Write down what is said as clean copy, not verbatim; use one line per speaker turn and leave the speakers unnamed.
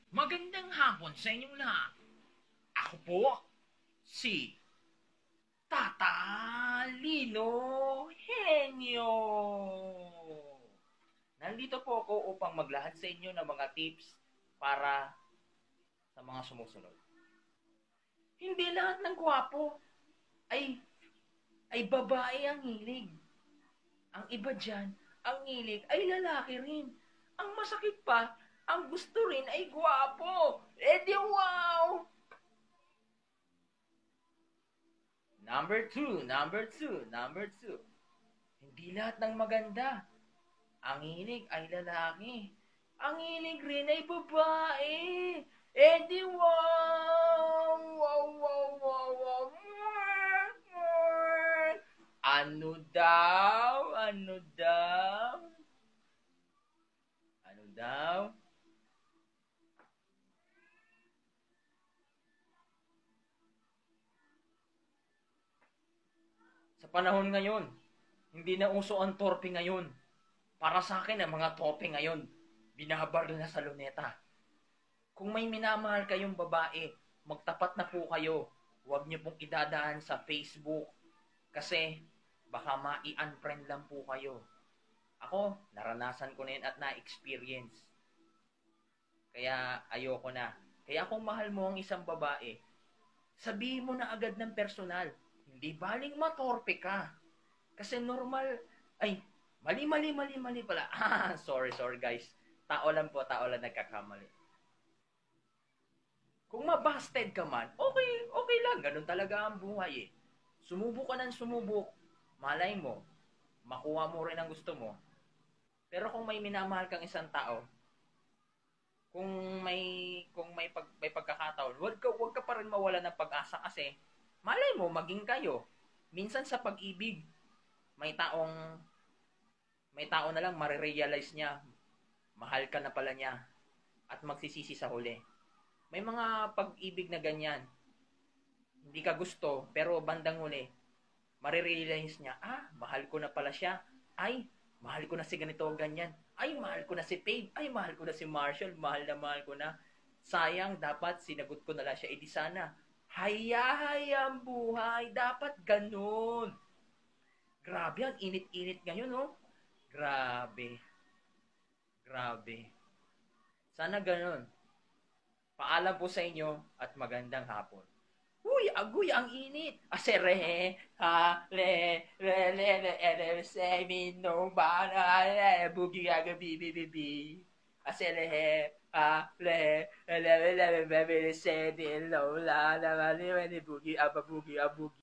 Magandang hapon sa inyong lahat. Ako po, si Tatalino Henyo. Nandito po ako upang maglahad sa inyo ng mga tips para sa mga sumusunod. Hindi lahat ng gwapo ay babae ang hilig. Ang iba dyan, ang hilig ay lalaki rin. Ang masakit pa, ang gusto rin ay gwapo. Eh di wow! Number two. Hindi lahat ng maganda. Ang hilig ay lalaki. Ang hilig rin ay babae. Eh di wow! Wow, wow, wow, wow. Ano daw? Ano daw? Ano daw? Sa panahon ngayon, hindi na uso ang torpe ngayon. Para sa akin, ang mga torpe ngayon, binabaril na sa luneta. Kung may minamahal kayong babae, magtapat na po kayo. Huwag niyo pong idadaan sa Facebook. Kasi, baka ma-unfriend lang po kayo. Ako, naranasan ko na yun at na-experience. Kaya, ayoko na. Kaya kung mahal mo ang isang babae, sabihin mo na agad ng personal. Hindi baling matorpe ka. Kasi normal, ay, mali pala. Sorry guys. Tao lang nagkakamali. Kung mabasted ka man, okay lang. Ganun talaga ang buhay eh. Sumubok ka ng sumubok. Malay mo, makuha mo rin ang gusto mo. Pero kung may minamahal kang isang tao, kung may may pagkakataon, wag ka pa rin mawala ng pag-asa kasi malay mo maging kayo. Minsan sa pag-ibig, may taong na lang marirealize niya, mahal ka na pala niya at magsisisi sa huli. May mga pag-ibig na ganyan. Hindi ka gusto, pero bandang huli, marirealize niya, mahal ko na pala siya. Ay, mahal ko na si ganito o ganyan. Ay, mahal ko na si Paige. Ay, mahal ko na si Marshall. Mahal ko na. Sayang, dapat sinagot ko na lang siya. Di sana, hayay ang buhay. Dapat ganun. Grabe, ang init-init ngayon, oh. Grabe. Grabe. Sana ganun. Paalam po sa inyo at magandang hapon. Uy, agoy, ang init. Asere, ha, say me no, bana, bugi aga, bi. Asere, ha, say me no, la, bugi, aba, bugi, abugi.